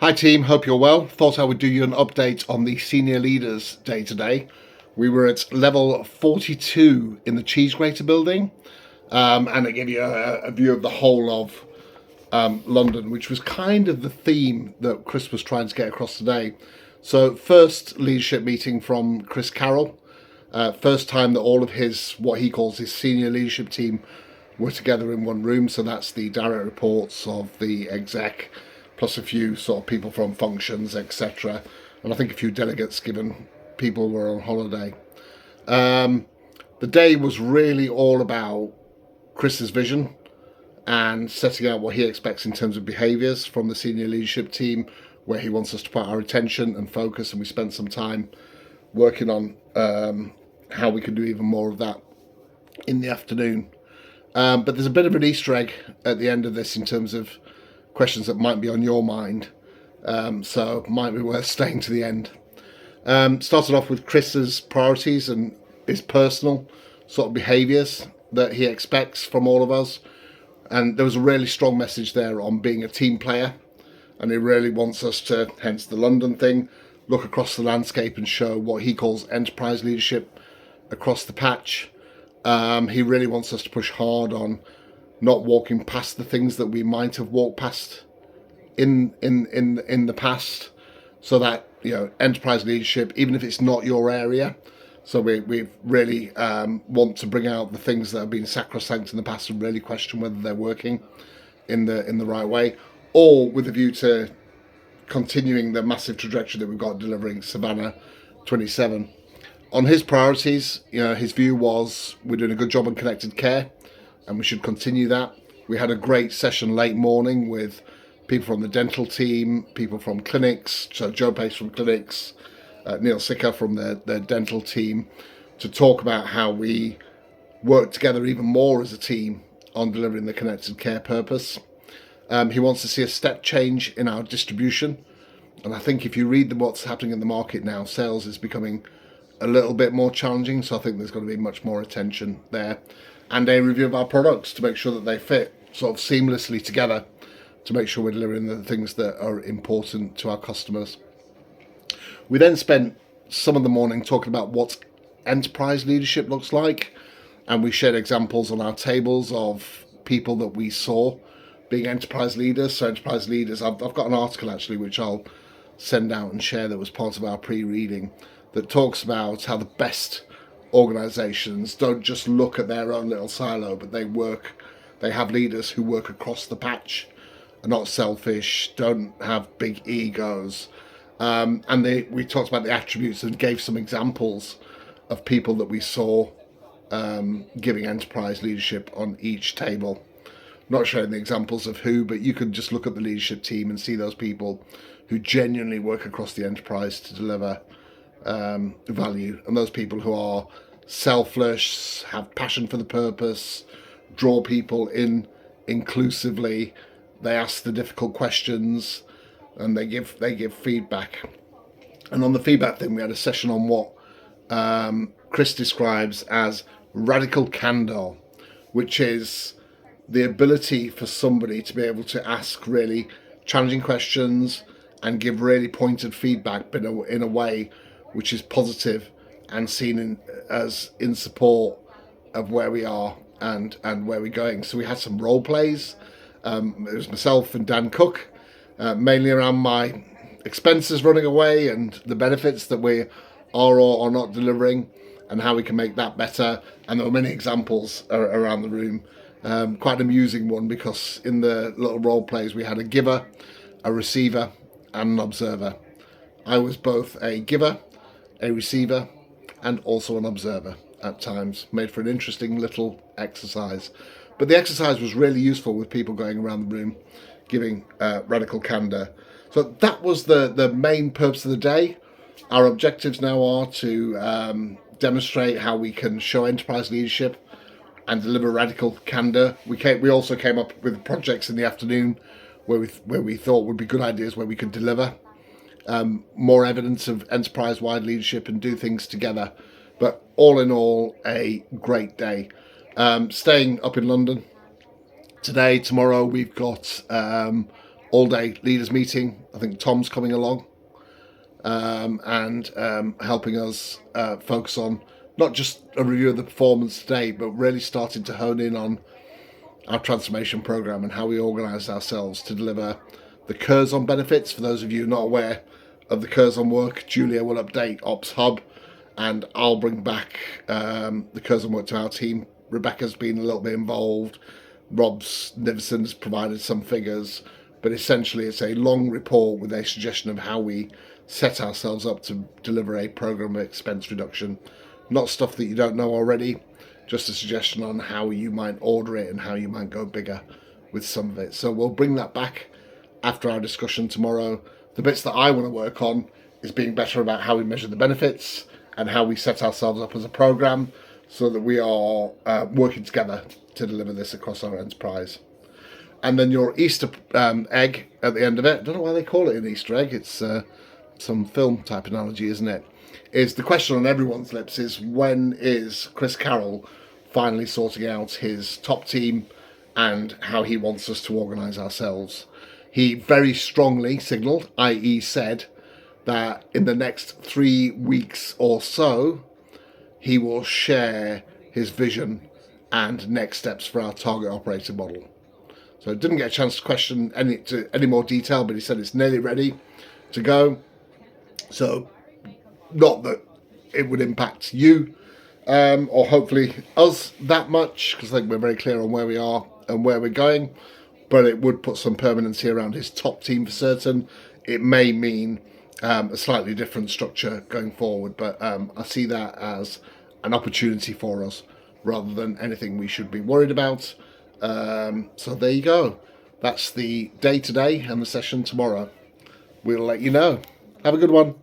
Hi team, hope you're well. Thought I would do you an update on the Senior Leaders Day today. We were at level 42 in the Cheese Grater building, and I give you a view of the whole of London, which was kind of the theme that Chris was trying to get across today. So first leadership meeting from Chris Carroll. First time that all of his, what he calls his senior leadership team, were together in one room. So that's the direct reports of the exec, plus a few sort of people from functions, etc. And I think a few delegates, given people were on holiday. The day was really all about Chris's vision and setting out what he expects in terms of behaviours from the senior leadership team, where he wants us to put our attention and focus. And we spent some time working on how we could do even more of that in the afternoon. But there's a bit of an Easter egg at the end of this in terms of questions that might be on your mind, so might be worth staying to the end. Started off with Chris's priorities and his personal sort of behaviours that he expects from all of us, and there was a really strong message there on being a team player, and he really wants us to, hence the London thing, look across the landscape and show what he calls enterprise leadership across the patch. He really wants us to push hard on not walking past the things that we might have walked past in the past, so that, you know, enterprise leadership, even if it's not your area. So we really want to bring out the things that have been sacrosanct in the past and really question whether they're working in the right way, all with a view to continuing the massive trajectory that we've got delivering Savannah 27. On his priorities, you know, his view was we're doing a good job on connected care and we should continue that. We had a great session late morning with people from the dental team, people from clinics, so Joe Pace from clinics, Neil Sicker from their dental team, to talk about how we work together even more as a team on delivering the connected care purpose. He wants to see a step change in our distribution. And I think if you read what's happening in the market now, sales is becoming a little bit more challenging. So I think there's going to be much more attention there. And a review of our products to make sure that they fit sort of seamlessly together, to make sure we're delivering the things that are important to our customers. We then spent some of the morning talking about what enterprise leadership looks like. And we shared examples on our tables of people that we saw being enterprise leaders. So enterprise leaders, I've got an article actually which I'll send out and share that was part of our pre-reading, that talks about how the best organisations don't just look at their own little silo, but they have leaders who work across the patch, are not selfish, don't have big egos. And we talked about the attributes and gave some examples of people that we saw giving enterprise leadership on each table. Not showing the examples of who, but you could just look at the leadership team and see those people who genuinely work across the enterprise to deliver value, and those people who are selfless, have passion for the purpose, draw people in inclusively, they ask the difficult questions, and they give feedback. And on the feedback thing, we had a session on what Chris describes as radical candor, which is the ability for somebody to be able to ask really challenging questions and give really pointed feedback, but in a way which is positive and seen as in support of where we are and where we're going. So we had some role plays. It was myself and Dan Cook, mainly around my expenses running away and the benefits that we are or are not delivering and how we can make that better. And there were many examples around the room. Quite an amusing one, because in the little role plays we had a giver, a receiver and an observer. I was both a giver, a receiver and also an observer at times. Made for an interesting little exercise. But the exercise was really useful with people going around the room giving radical candor. So that was the main purpose of the day. Our objectives now are to demonstrate how we can show enterprise leadership and deliver radical candor. We also came up with projects in the afternoon where we thought would be good ideas where we could deliver more evidence of enterprise-wide leadership and do things together. But all in all, a great day. Staying up in London today. Tomorrow we've got all-day leaders meeting. I think Tom's coming along and helping us focus on not just a review of the performance today, but really starting to hone in on our transformation program and how we organise ourselves to deliver the Curzon benefits. For those of you not aware of the Curzon work, Julia will update Ops Hub, and I'll bring back the Curzon work to our team. Rebecca's been a little bit involved. Rob Niverson's provided some figures, but essentially it's a long report with a suggestion of how we set ourselves up to deliver a program of expense reduction. Not stuff that you don't know already, just a suggestion on how you might order it and how you might go bigger with some of it. So we'll bring that back after our discussion tomorrow. The bits that I want to work on is being better about how we measure the benefits and how we set ourselves up as a program so that we are working together to deliver this across our enterprise. And then your Easter egg at the end of it, I don't know why they call it an Easter egg, it's some film type analogy, isn't it? Is the question on everyone's lips is, when is Chris Carroll finally sorting out his top team and how he wants us to organise ourselves? He very strongly signalled, i.e. said, that in the next 3 weeks or so, he will share his vision and next steps for our target operating model. So didn't get a chance to question any more detail, but he said it's nearly ready to go. So not that it would impact you or hopefully us that much, because I think we're very clear on where we are and where we're going, but it would put some permanency around his top team for certain. It may mean a slightly different structure going forward, but I see that as an opportunity for us rather than anything we should be worried about. So there you go. That's the day today and the session tomorrow. We'll let you know. Have a good one.